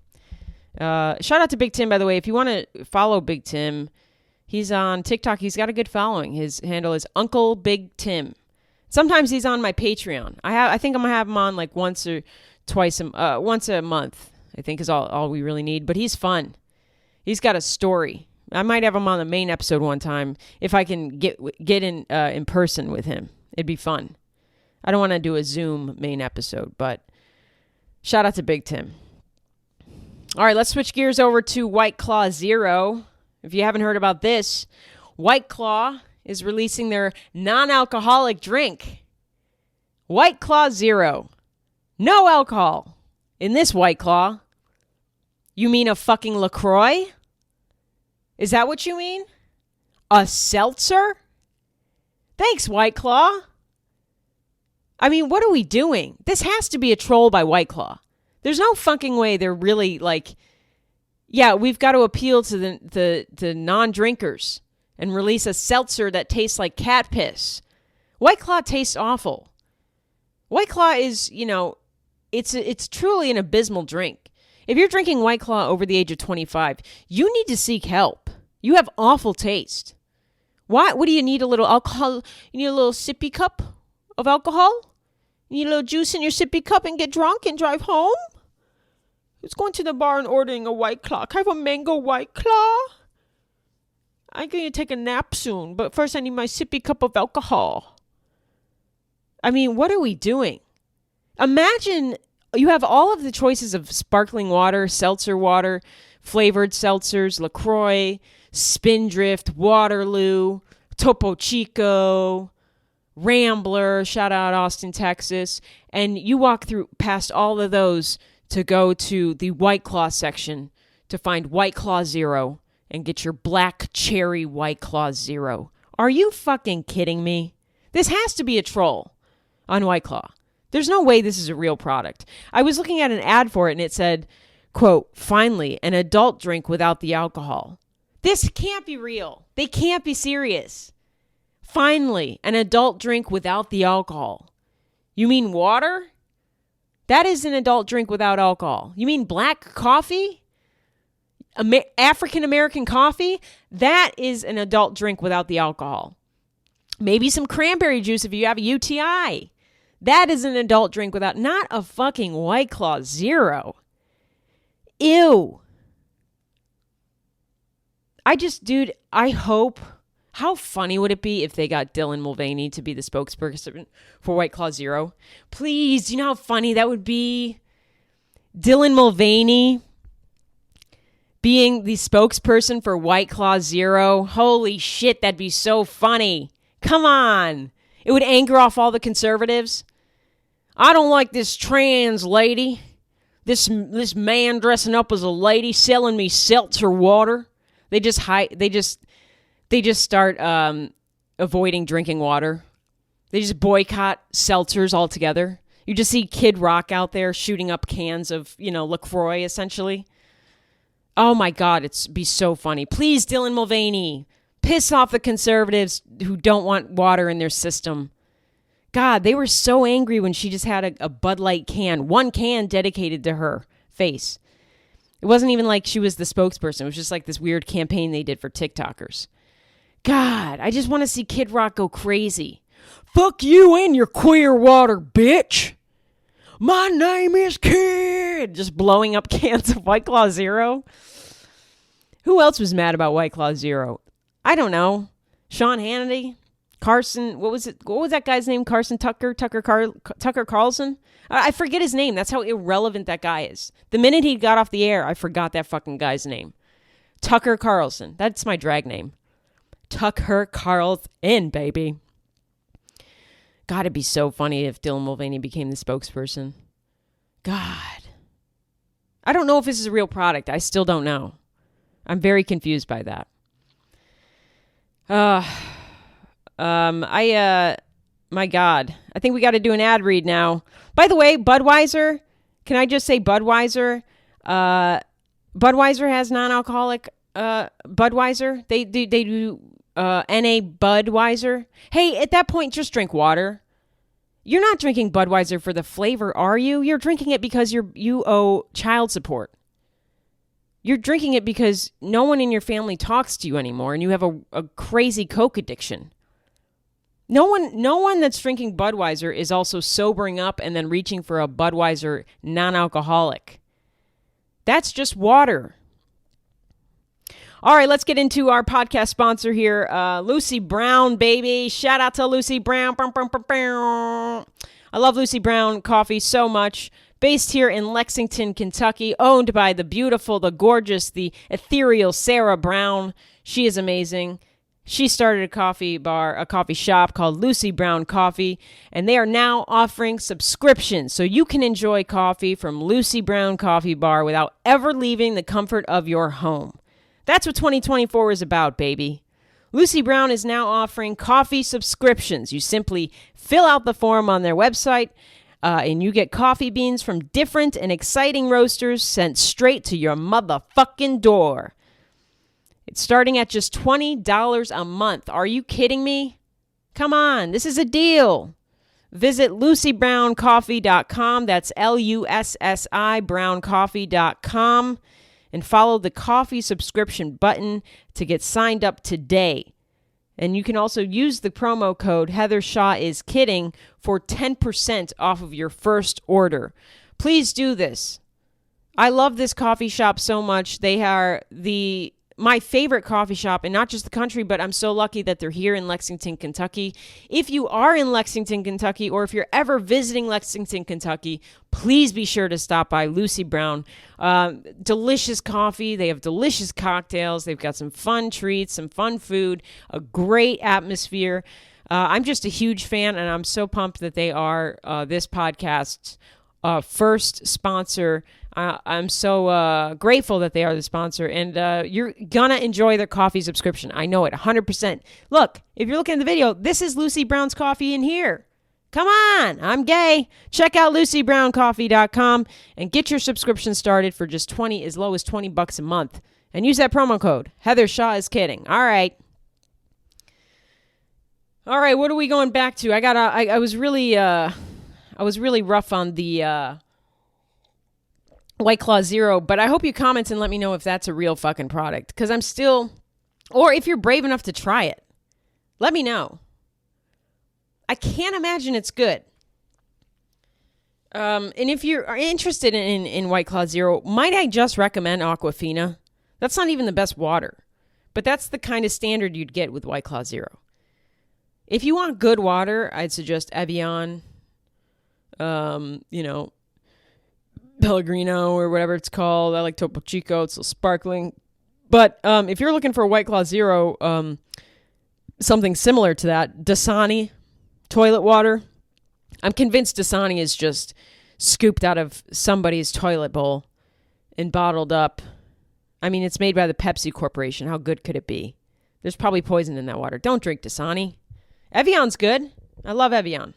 Shout out to Big Tim, by the way. If you want to follow Big Tim, he's on TikTok. He's got a good following. His handle is Uncle Big Tim. Sometimes he's on my Patreon. I think I'm going to have him on like once a month, I think is all we really need. But he's fun. He's got a story. I might have him on the main episode one time if I can get in person with him. It'd be fun. I don't want to do a Zoom main episode, but shout out to Big Tim. All right, let's switch gears over to White Claw Zero. If you haven't heard about this, White Claw is releasing their non-alcoholic drink. White Claw Zero. No alcohol. In this White Claw. You mean a fucking LaCroix? Is that what you mean? A seltzer? Thanks, White Claw. I mean, what are we doing? This has to be a troll by White Claw. There's no fucking way they're really like, yeah, we've got to appeal to the non-drinkers and release a seltzer that tastes like cat piss. White Claw tastes awful. White Claw is, it's truly an abysmal drink. If you're drinking White Claw over the age of 25, you need to seek help. You have awful taste. What do you need? A little alcohol? You need a little sippy cup of alcohol? You need a little juice in your sippy cup and get drunk and drive home? Who's going to the bar and ordering a White Claw? Can I have a mango White Claw? I'm going to take a nap soon, but first I need my sippy cup of alcohol. I mean, what are we doing? Imagine you have all of the choices of sparkling water, seltzer water, flavored seltzers, LaCroix, Spindrift, Waterloo, Topo Chico, Rambler, shout out Austin, Texas. And you walk past all of those to go to the White Claw section to find White Claw Zero and get your black cherry White Claw Zero. Are you fucking kidding me? This has to be a troll on White Claw. There's no way this is a real product. I was looking at an ad for it and it said, quote, finally, an adult drink without the alcohol. This can't be real. They can't be serious. Finally, an adult drink without the alcohol. You mean water? That is an adult drink without alcohol. You mean black coffee? African American coffee? That is an adult drink without the alcohol. Maybe some cranberry juice if you have a UTI. That is an adult drink without, not a fucking White Claw Zero. Ew. Dude, I hope, how funny would it be if they got Dylan Mulvaney to be the spokesperson for White Claw Zero? Please, do you know how funny that would be? Dylan Mulvaney being the spokesperson for White Claw Zero. Holy shit, that'd be so funny. Come on. It would anger off all the conservatives. I don't like this trans lady. This man dressing up as a lady selling me seltzer water. They just start avoiding drinking water. They just boycott seltzers altogether. You just see Kid Rock out there shooting up cans of, LaCroix essentially. Oh my God, it'd be so funny. Please, Dylan Mulvaney, piss off the conservatives who don't want water in their system. God, they were so angry when she just had a Bud Light can. One can dedicated to her face. It wasn't even like she was the spokesperson. It was just like this weird campaign they did for TikTokers. God, I just want to see Kid Rock go crazy. Fuck you and your queer water, bitch. My name is Kid. Just blowing up cans of White Claw Zero. Who else was mad about White Claw Zero? I don't know. Sean Hannity? Carson, what was that guy's name? Carson Tucker? Tucker Carlson? I forget his name. That's how irrelevant that guy is. The minute he got off the air, I forgot that fucking guy's name. Tucker Carlson. That's my drag name. Tucker Carlson, baby. God, it'd be so funny if Dylan Mulvaney became the spokesperson. God. I don't know if this is a real product. I still don't know. I'm very confused by that. My God, I think we got to do an ad read now. By the way, Budweiser, can I just say Budweiser? Budweiser has non-alcoholic Budweiser. They do NA Budweiser. Hey, at that point, just drink water. You're not drinking Budweiser for the flavor, are you? You're drinking it because you owe child support. You're drinking it because no one in your family talks to you anymore and you have a crazy Coke addiction. No one that's drinking Budweiser is also sobering up and then reaching for a Budweiser non-alcoholic. That's just water. All right, let's get into our podcast sponsor here, Lucy Brown, baby. Shout out to Lucy Brown. I love Lucy Brown coffee so much. Based here in Lexington, Kentucky, owned by the beautiful, the gorgeous, the ethereal Sarah Brown. She is amazing. She started a coffee shop called Lucy Brown Coffee, and they are now offering subscriptions so you can enjoy coffee from Lucy Brown Coffee Bar without ever leaving the comfort of your home. That's what 2024 is about, baby. Lucy Brown is now offering coffee subscriptions. You simply fill out the form on their website, and you get coffee beans from different and exciting roasters sent straight to your motherfucking door. It's starting at just $20 a month. Are you kidding me? Come on, this is a deal. Visit LucyBrownCoffee.com. That's LUSSI browncoffee.com. And follow the coffee subscription button to get signed up today. And you can also use the promo code Heather Shaw is Kidding for 10% off of your first order. Please do this. I love this coffee shop so much. They are my favorite coffee shop, and not just the country, but I'm so lucky that they're here in Lexington, Kentucky. If you are in Lexington, Kentucky, or if you're ever visiting Lexington, Kentucky, please be sure to stop by Lucy Brown. Delicious coffee. They have delicious cocktails. They've got some fun treats, some fun food, a great atmosphere. I'm just a huge fan, and I'm so pumped that they are this podcast's first sponsor. I'm so grateful that they are the sponsor, and you're gonna enjoy their coffee subscription. I know it 100%. Look, if you're looking at the video, this is Lucy Brown's coffee in here. Come on, I'm gay. Check out LucyBrownCoffee.com and get your subscription started for just as low as $20 a month, and use that promo code Heather Shaw is Kidding. All right, what are we going back to? I was really rough on the White Claw Zero, but I hope you comment and let me know if that's a real fucking product, because I'm still, or if you're brave enough to try it, let me know. I can't imagine it's good. And if you're interested in White Claw Zero, might I just recommend Aquafina? That's not even the best water, but that's the kind of standard you'd get with White Claw Zero. If you want good water, I'd suggest Evian, Pellegrino or whatever it's called. I like Topo Chico. It's a sparkling. But if you're looking for a White Claw Zero, something similar to that, Dasani toilet water. I'm convinced Dasani is just scooped out of somebody's toilet bowl and bottled up. I mean, it's made by the Pepsi Corporation. How good could it be? There's probably poison in that water. Don't drink Dasani. Evian's good. I love Evian.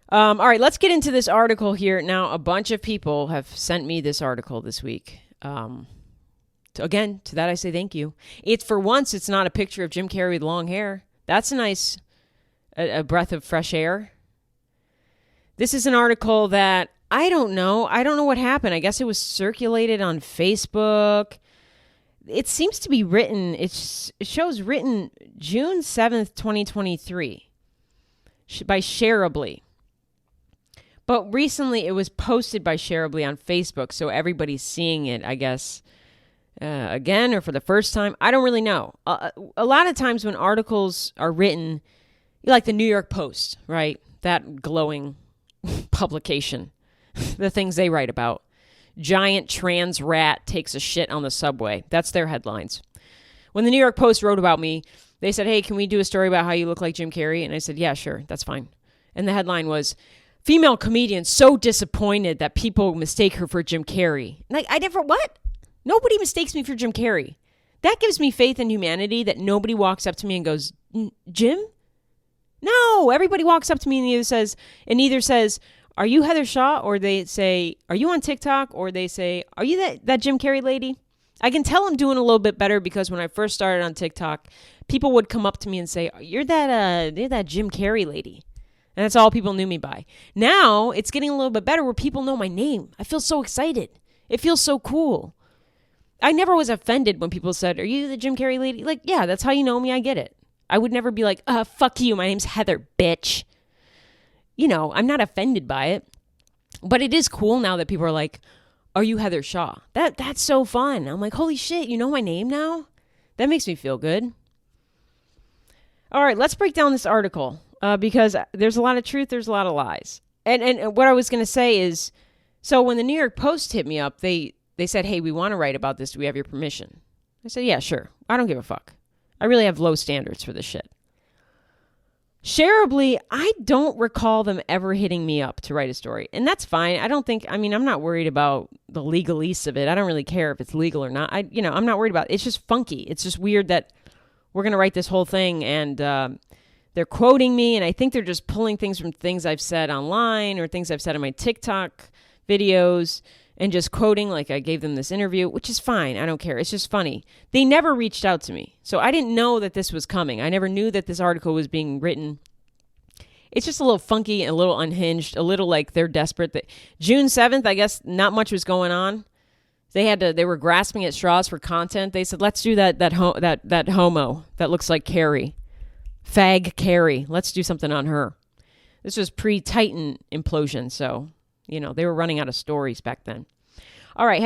All right, let's get into this article here. Now, a bunch of people have sent me this article this week. Again, to that I say thank you. For once, it's not a picture of Jim Carrey with long hair. That's a nice a breath of fresh air. This is an article that I don't know. I don't know what happened. I guess it was circulated on Facebook. It seems to be written. It shows written June 7th, 2023 by Shareably. But recently it was posted by Shareably on Facebook, so everybody's seeing it, I guess, again or for the first time. I don't really know. A lot of times when articles are written, like the New York Post, right? That glowing publication, the things they write about. Giant trans rat takes a shit on the subway. That's their headlines. When the New York Post wrote about me, they said, hey, can we do a story about how you look like Jim Carrey? And I said, yeah, sure, that's fine. And the headline was, female comedian so disappointed that people mistake her for Jim Carrey. Like, what? Nobody mistakes me for Jim Carrey. That gives me faith in humanity that nobody walks up to me and goes, Jim? No, everybody walks up to me and either says, are you Heather Shaw? Or they say, are you on TikTok? Or they say, are you that Jim Carrey lady? I can tell I'm doing a little bit better because when I first started on TikTok, people would come up to me and say, you're that Jim Carrey lady. And that's all people knew me by. Now it's getting a little bit better where people know my name. I feel so excited. It feels so cool. I never was offended when people said, are you the Jim Carrey lady? Like, yeah, that's how you know me. I get it. I would never be like, fuck you. My name's Heather, bitch. You know, I'm not offended by it. But it is cool now that people are like, are you Heather Shaw? That's so fun. I'm like, holy shit, you know my name now? That makes me feel good. All right, let's break down this article because there's a lot of truth, there's a lot of lies. And what I was going to say is, so when the New York Post hit me up, they said, hey, we want to write about this. Do we have your permission? I said, yeah, sure. I don't give a fuck. I really have low standards for this shit. Shareably, I don't recall them ever hitting me up to write a story. And that's fine. I'm not worried about the legalese of it. I don't really care if it's legal or not. I'm not worried about it. It's just funky. It's just weird that we're going to write this whole thing and they're quoting me. And I think they're just pulling things from things I've said online or things I've said in my TikTok videos and just quoting like I gave them this interview, which is fine. I don't care. It's just funny. They never reached out to me. So I didn't know that this was coming. I never knew that this article was being written. It's just a little funky, a little unhinged, a little like they're desperate. June 7th, I guess not much was going on. They were grasping at straws for content. They said, let's do that homo that looks like Carrie. Fag Carrie. Let's do something on her. This was pre-Titan implosion, so they were running out of stories back then. All right,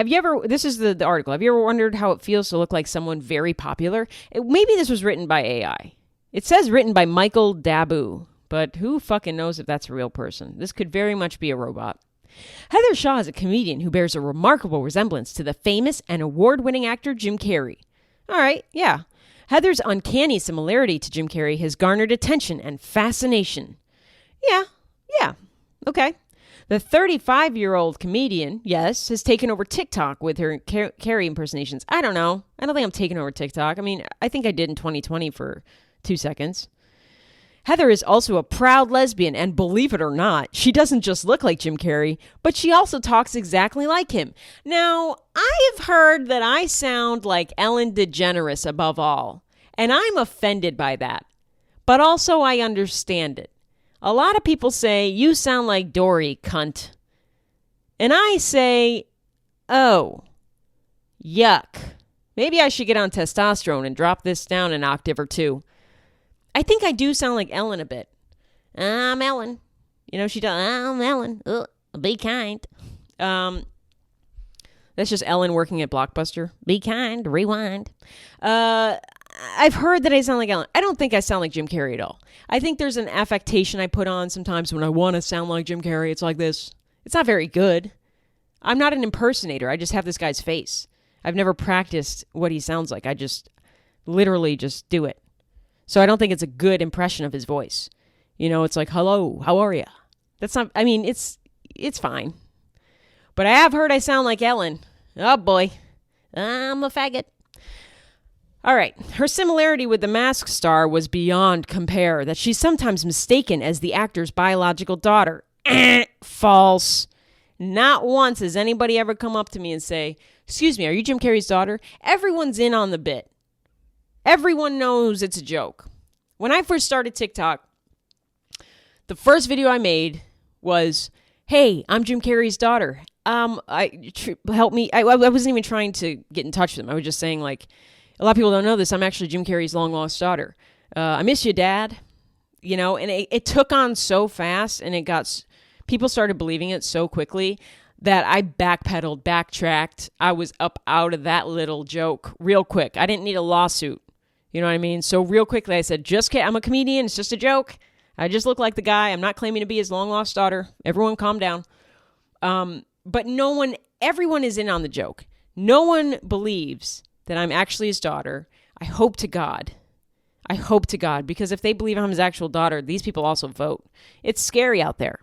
this is the article. Have you ever wondered how it feels to look like someone very popular? Maybe this was written by AI. It says written by Michael Dabu, but who fucking knows if that's a real person? This could very much be a robot. Heather Shaw is a comedian who bears a remarkable resemblance to the famous and award-winning actor Jim Carrey. All right, yeah. Heather's uncanny similarity to Jim Carrey has garnered attention and fascination. Yeah, okay. The 35-year-old comedian, yes, has taken over TikTok with her Carrey impersonations. I don't know. I don't think I'm taking over TikTok. I mean, I think I did in 2020 for 2 seconds. Heather is also a proud lesbian, and believe it or not, she doesn't just look like Jim Carrey, but she also talks exactly like him. Now, I've heard that I sound like Ellen DeGeneres above all, and I'm offended by that. But also I understand it. A lot of people say, you sound like Dory, cunt. And I say, oh, yuck. Maybe I should get on testosterone and drop this down an octave or two. I think I do sound like Ellen a bit. I'm Ellen. She does, I'm Ellen. Ugh, be kind. That's just Ellen working at Blockbuster. Be kind, rewind. I've heard that I sound like Ellen. I don't think I sound like Jim Carrey at all. I think there's an affectation I put on sometimes when I want to sound like Jim Carrey. It's like this. It's not very good. I'm not an impersonator. I just have this guy's face. I've never practiced what he sounds like. I just literally just do it. So I don't think it's a good impression of his voice. It's like, hello, how are you? That's not, it's fine. But I have heard I sound like Ellen. Oh boy, I'm a faggot. All right. Her similarity with the Masked star was beyond compare, that she's sometimes mistaken as the actor's biological daughter. False. Not once has anybody ever come up to me and say, excuse me, are you Jim Carrey's daughter? Everyone's in on the bit. Everyone knows it's a joke. When I first started TikTok, the first video I made was, hey, I'm Jim Carrey's daughter. Help me. I wasn't even trying to get in touch with him. I was just saying, like, a lot of people don't know this. I'm actually Jim Carrey's long-lost daughter. I miss you, Dad. And it took on so fast, and people started believing it so quickly that I backtracked. I was up out of that little joke real quick. I didn't need a lawsuit. You know what I mean? So real quickly, I said, I'm a comedian. It's just a joke. I just look like the guy. I'm not claiming to be his long-lost daughter. Everyone calm down. But everyone is in on the joke. No one believes that I'm actually his daughter. I hope to God, because if they believe I'm his actual daughter, these people also vote. It's scary out there.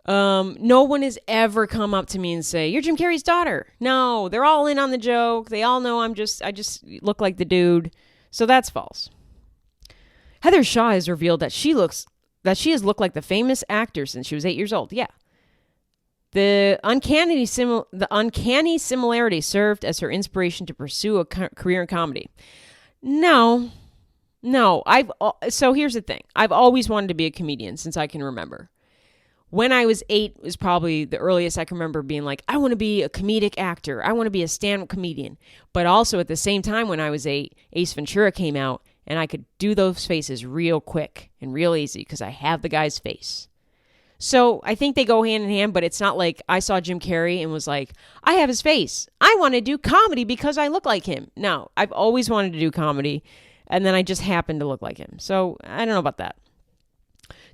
No one has ever come up to me and say, "You're Jim Carrey's daughter." No, they're all in on the joke. They all know I just look like the dude. So that's false. Heather Shaw has revealed that she has looked like the famous actor since she was 8 years old. Yeah. The uncanny similarity served as her inspiration to pursue a career in comedy. No. So here's the thing. I've always wanted to be a comedian since I can remember. When I was 8 was probably the earliest I can remember being like, I want to be a comedic actor. I want to be a stand-up comedian. But also at the same time when I was 8, Ace Ventura came out and I could do those faces real quick and real easy because I have the guy's face. So I think they go hand in hand, but it's not like I saw Jim Carrey and was like, I have his face. I want to do comedy because I look like him. No, I've always wanted to do comedy, and then I just happened to look like him. So I don't know about that.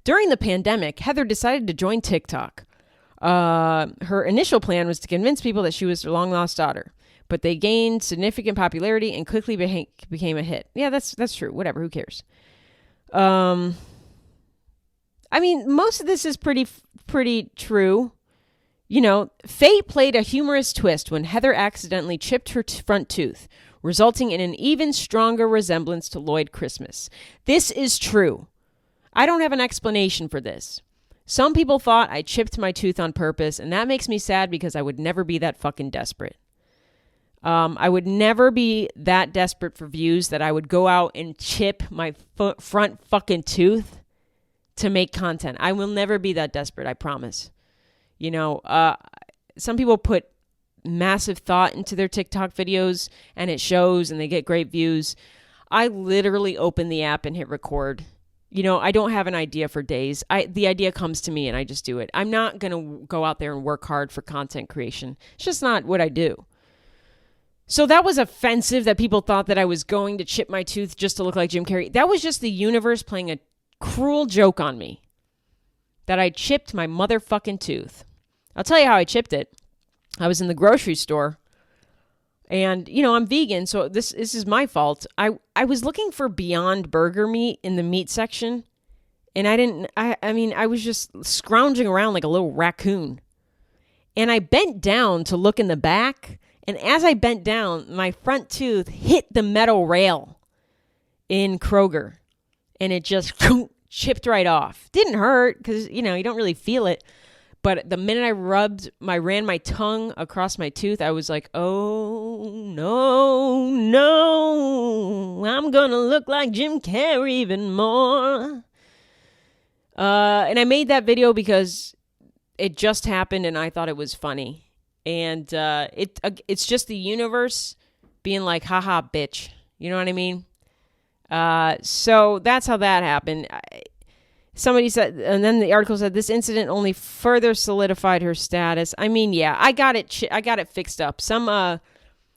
During the pandemic, Heather decided to join TikTok. Her initial plan was to convince people that she was their long-lost daughter, but they gained significant popularity and quickly became a hit. Yeah, that's true. Whatever, who cares? I mean, most of this is pretty true. You know, fate played a humorous twist when Heather accidentally chipped her front tooth, resulting in an even stronger resemblance to Lloyd Christmas. This is true. I don't have an explanation for this. Some people thought I chipped my tooth on purpose, and that makes me sad because I would never be that fucking desperate. I would never be that desperate for views that I would go out and chip my front fucking tooth to make content. I will never be that desperate, I promise. You know, some people put massive thought into their TikTok videos, and it shows, and they get great views. I literally open the app and hit record. You know, I don't have an idea for days. The idea comes to me and I just do it. I'm not going to go out there and work hard for content creation. It's just not what I do. So that was offensive that people thought that I was going to chip my tooth just to look like Jim Carrey. That was just the universe playing a cruel joke on me. That I chipped my motherfucking tooth. I'll tell you how I chipped it. I was in the grocery store. And, you know, I'm vegan, so this is my fault. I was looking for Beyond Burger meat in the meat section, and I was just scrounging around like a little raccoon. And I bent down to look in the back, and as I bent down, my front tooth hit the metal rail in Kroger, and it just chipped right off. Didn't hurt, because, you know, you don't really feel it. But the minute I ran my tongue across my tooth, I was like, oh, no, I'm going to look like Jim Carrey even more. And I made that video because it just happened and I thought it was funny. And it's just the universe being like, haha, bitch. You know what I mean? So that's how that happened. Somebody said, and then the article said, this incident only further solidified her status. I mean, yeah, I got it fixed up. Some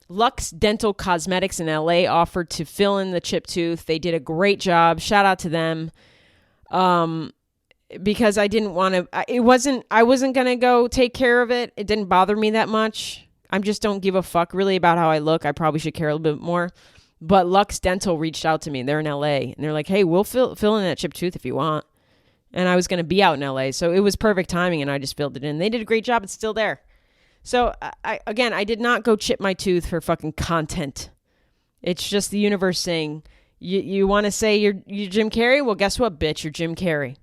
Lux Dental Cosmetics in LA offered to fill in the chipped tooth. They did a great job. Shout out to them. Because I didn't want to, I wasn't going to go take care of it. It didn't bother me that much. I just don't give a fuck really about how I look. I probably should care a little bit more. But Lux Dental reached out to me. They're in LA. And they're like, hey, we'll fill in that chipped tooth if you want. And I was going to be out in LA, so it was perfect timing, and I just filled it in. They did a great job. It's still there. So, I did not go chip my tooth for fucking content. It's just the universe saying, you want to say you're Jim Carrey? Well, guess what, bitch? You're Jim Carrey.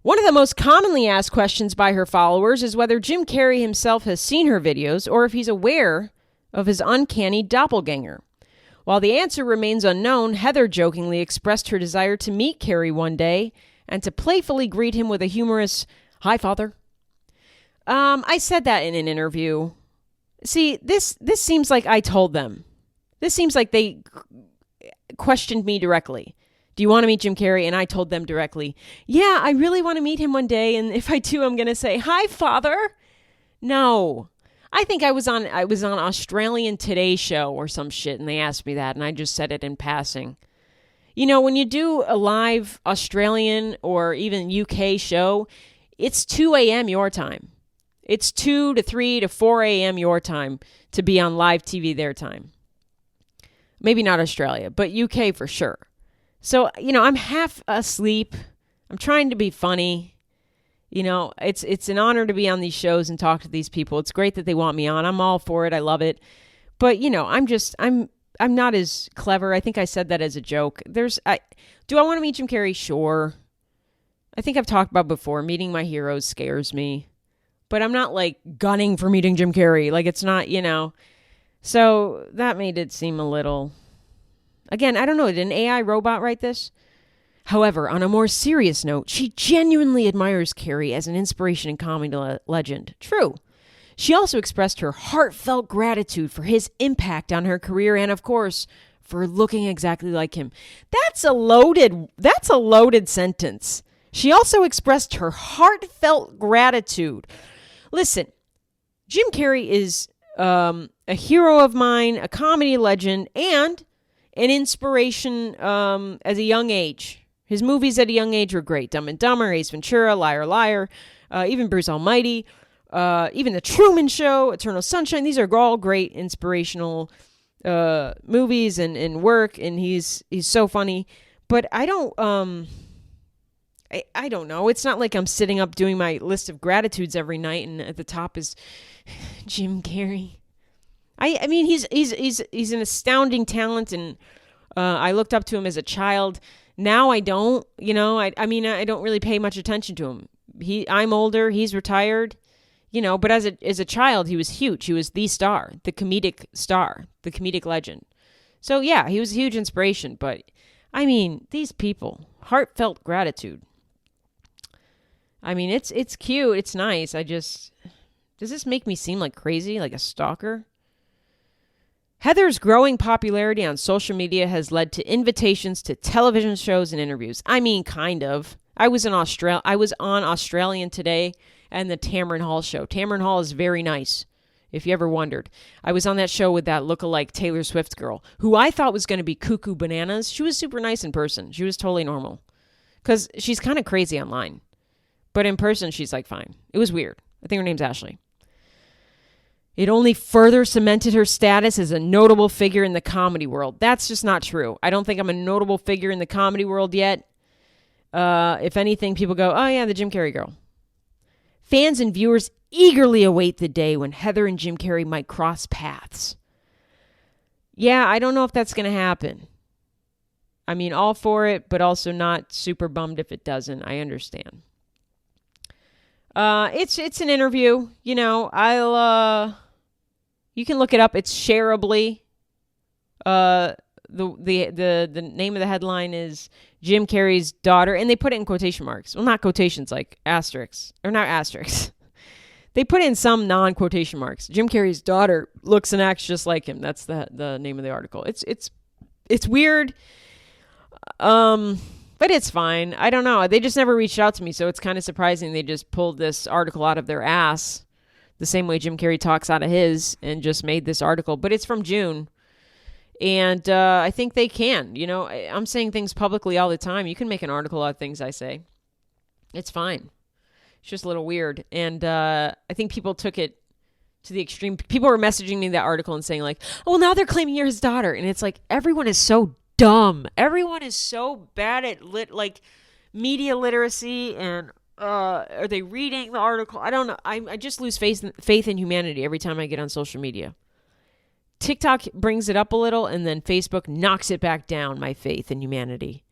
One of the most commonly asked questions by her followers is whether Jim Carrey himself has seen her videos or if he's aware of his uncanny doppelganger. While the answer remains unknown, Heather jokingly expressed her desire to meet Carrey one day and to playfully greet him with a humorous, "Hi, Father." I said that in an interview. See, this seems like I told them. This seems like they questioned me directly. Do you want to meet Jim Carrey? And I told them directly, yeah, I really want to meet him one day. And if I do, I'm going to say, "Hi, Father." No. I think I was on Australian Today Show or some shit, and they asked me that, and I just said it in passing. You know, when you do a live Australian or even UK show, it's 2 a.m. your time. It's 2 to 3 to 4 a.m. your time to be on live TV their time. Maybe not Australia, but UK for sure. So, you know, I'm half asleep. I'm trying to be funny. It's an honor to be on these shows and talk to these people. It's great that they want me on. I'm all for it. I love it. But, I'm not as clever. I think I said that as a joke. Do I want to meet Jim Carrey? Sure. I think I've talked about before, meeting my heroes scares me. But I'm not like gunning for meeting Jim Carrey. Like it's not, So that made it seem a little... Again, I don't know. Did an AI robot write this? However, on a more serious note, she genuinely admires Carrey as an inspiration and comedy legend. True. She also expressed her heartfelt gratitude for his impact on her career and, of course, for looking exactly like him. That's a loaded sentence. She also expressed her heartfelt gratitude. Listen, Jim Carrey is a hero of mine, a comedy legend, and an inspiration at a young age. His movies at a young age were great. Dumb and Dumber, Ace Ventura, Liar Liar, even Bruce Almighty, even The Truman Show, Eternal Sunshine. These are all great inspirational movies and work, and he's so funny. But I don't know. It's not like I'm sitting up doing my list of gratitudes every night, and at the top is Jim Carrey. I mean, he's an astounding talent, and I looked up to him as a child. Now I don't, I don't really pay much attention to him. I'm older, he's retired, but as a child, he was huge. He was the star, the comedic legend. So yeah, he was a huge inspiration, but I mean, these people, heartfelt gratitude. I mean, it's cute, it's nice. Does this make me seem like crazy, like a stalker? Heather's growing popularity on social media has led to invitations to television shows and interviews. I mean, kind of. I was on Australian Today and the Tamron Hall show. Tamron Hall is very nice, if you ever wondered. I was on that show with that lookalike Taylor Swift girl, who I thought was going to be cuckoo bananas. She was super nice in person. She was totally normal. Because she's kind of crazy online. But in person, she's like fine. It was weird. I think her name's Ashley. It only further cemented her status as a notable figure in the comedy world. That's just not true. I don't think I'm a notable figure in the comedy world yet. If anything, people go, oh yeah, the Jim Carrey girl. Fans and viewers eagerly await the day when Heather and Jim Carrey might cross paths. Yeah, I don't know if that's going to happen. I mean, all for it, but also not super bummed if it doesn't. I understand. It's an interview. You can look it up. It's Shareably. The name of the headline is Jim Carrey's daughter, and they put it in quotation marks. Well, not quotations, like asterisks, or not asterisks. They put in some non-quotation marks. Jim Carrey's daughter looks and acts just like him. That's the name of the article. It's weird, but it's fine. I don't know. They just never reached out to me, so it's kind of surprising they just pulled this article out of their ass, the same way Jim Carrey talks out of his, and just made this article. But it's from June. And I think they can. I'm saying things publicly all the time. You can make an article out of things I say. It's fine. It's just a little weird. And I think people took it to the extreme. People were messaging me that article and saying like, oh, well, now they're claiming you're his daughter. And it's like, everyone is so dumb. Everyone is so bad at media literacy, and are they reading the article? I don't know. I just lose faith in humanity every time I get on social media. TikTok brings it up a little, and then Facebook knocks it back down, my faith in humanity.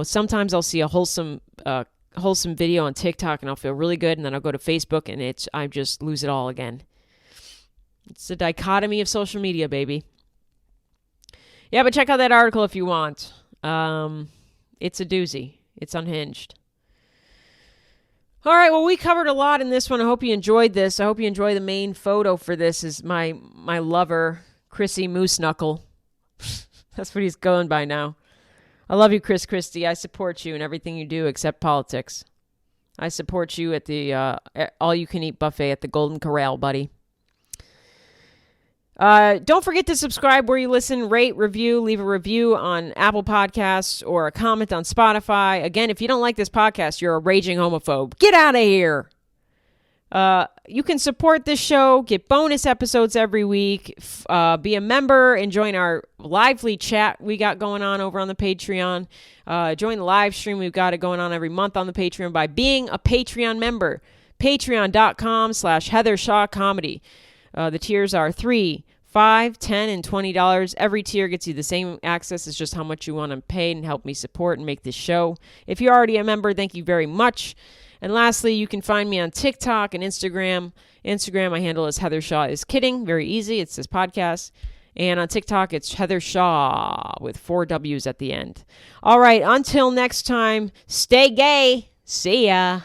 Sometimes I'll see a wholesome video on TikTok and I'll feel really good, and then I'll go to Facebook and I just lose it all again. It's the dichotomy of social media, baby. Yeah, but check out that article if you want. It's a doozy. It's unhinged. All right, well, we covered a lot in this one. I hope you enjoyed this. I hope you enjoy the main photo for this is my lover, Chrissy Moose Knuckle. That's what he's going by now. I love you, Chris Christie. I support you in everything you do except politics. I support you at the all-you-can-eat buffet at the Golden Corral, buddy. Don't forget to subscribe where you listen, rate, review, leave a review on Apple Podcasts or a comment on Spotify. Again, if you don't like this podcast, you're a raging homophobe. Get out of here. You can support this show, get bonus episodes every week, be a member, and join our lively chat we got going on over on the Patreon. Join the live stream. We've got it going on every month on the Patreon by being a Patreon member. Patreon.com/Heather Shaw Comedy. The tiers are $3, $5, $10, and $20. Every tier gets you the same access. It's just how much you want to pay and help me support and make this show. If you're already a member, thank you very much. And lastly, you can find me on TikTok and Instagram. My handle is Heather Shaw is Kidding. Very easy. It's this podcast. And on TikTok, it's Heather Shaw with 4 W's at the end. All right. Until next time, stay gay. See ya.